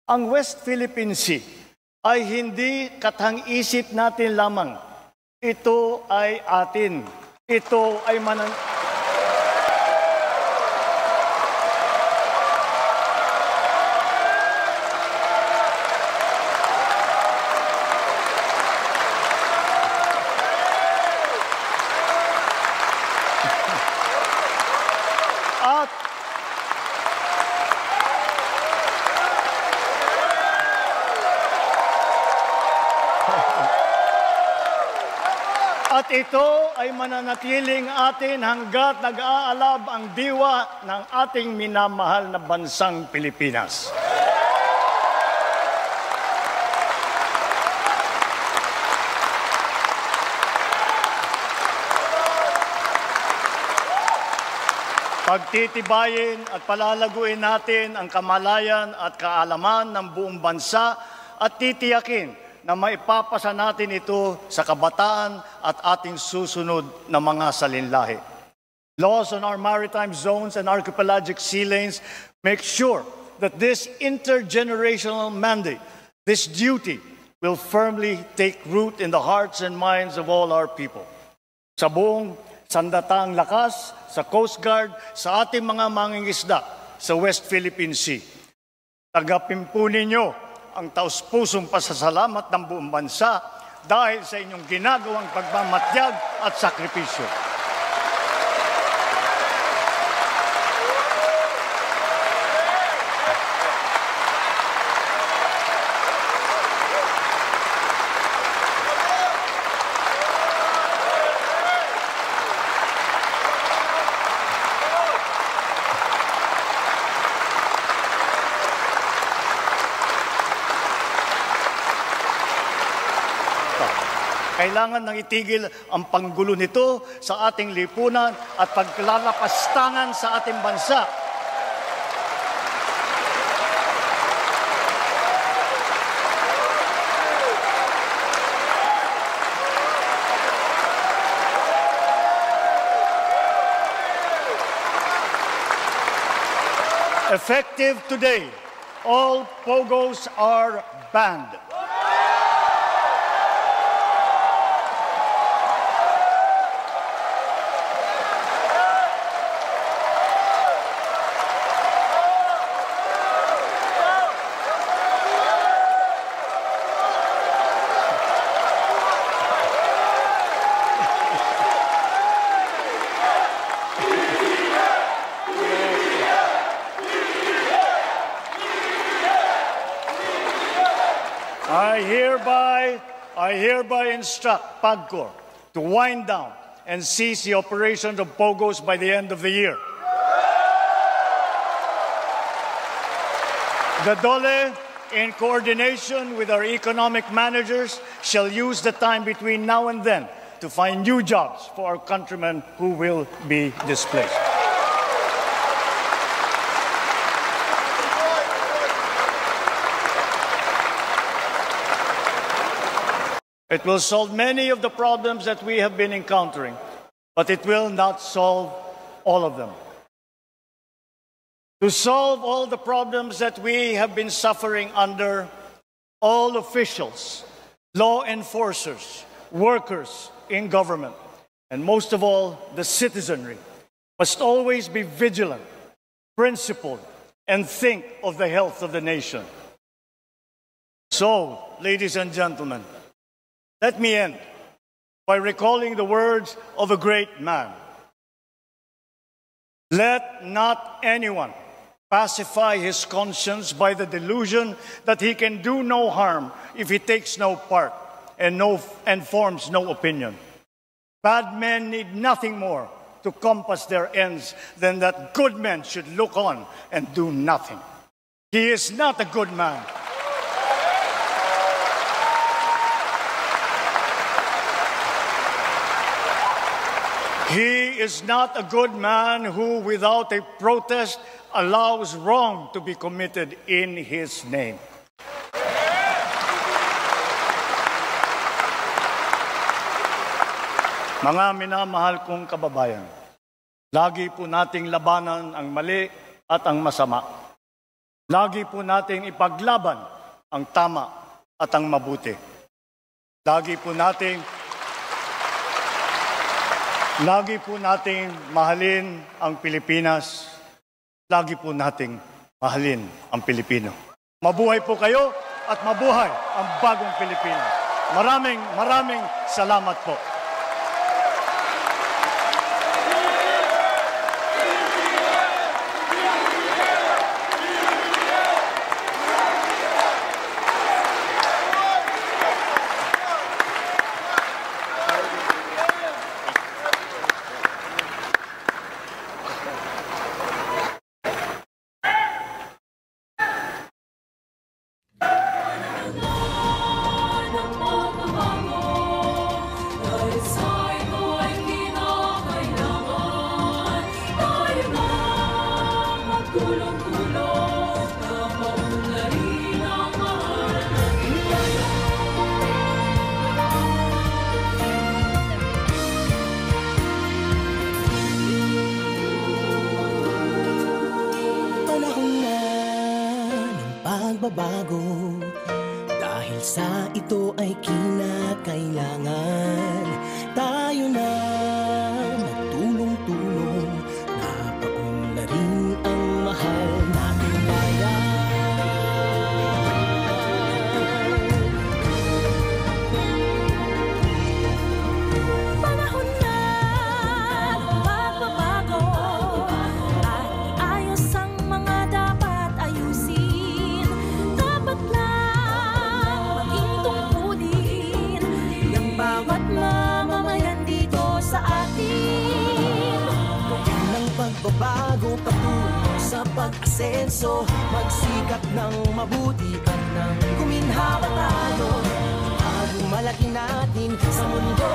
Ang West Philippine Sea ay hindi katang-isip natin lamang. Ito ay atin. Ito ay At ito ay mananatiling atin hanggat nag-aalab ang diwa ng ating minamahal na bansang Pilipinas. Pagtitibayin at palalaguin natin ang kamalayan at kaalaman ng buong bansa at titiyakin na maipapasa natin ito sa kabataan at ating susunod na mga salinlahi. Laws on our maritime zones and archipelagic sea lanes make sure that this intergenerational mandate, this duty, will firmly take root in the hearts and minds of all our people. Sa buong sandatang lakas, sa Coast Guard, sa ating mga mangingisda sa West Philippine Sea. Tagapin po ninyo ang taus-pusong pasasalamat ng buong bansa dahil sa inyong ginagawang pagmamatyag at sakripisyo. Kailangan nang itigil ang panggulo nito sa ating lipunan at paglalapastangan sa ating bansa. Effective today, all POGOs are banned. I hereby instruct PAGCOR to wind down and cease the operations of POGOs by the end of the year. The DOLE, in coordination with our economic managers, shall use the time between now and then to find new jobs for our countrymen who will be displaced. It will solve many of the problems that we have been encountering, but it will not solve all of them. To solve all the problems that we have been suffering under, all officials, law enforcers, workers in government, and most of all, the citizenry, must always be vigilant, principled, and think of the health of the nation. So, ladies and gentlemen, let me end by recalling the words of a great man. Let not anyone pacify his conscience by the delusion that he can do no harm if he takes no part and forms no opinion. Bad men need nothing more to compass their ends than that good men should look on and do nothing. He is not a good man. He is not a good man who, without a protest, allows wrong to be committed in his name. Mga minamahal kong kababayan, lagi po nating labanan ang mali at ang masama. Lagi po nating ipaglaban ang tama at ang mabuti. Lagi po nating mahalin ang Pilipinas. Lagi po nating mahalin ang Pilipino. Mabuhay po kayo at mabuhay ang bagong Pilipinas. Maraming salamat po. Pagbabago, dahil sa ito ay kinakailangan tayo na magtulong-tulong na paunlarin ang mahal nating bayan. Panahon na ng pagbabago at iayos ang mga dapat ayusin. Bawat mamamayan dito sa atin, ng pagbabago patungo sa pag-asenso, magsikap ng mabuti at ng kuminhawa tayo. Itago malaki natin sa mundo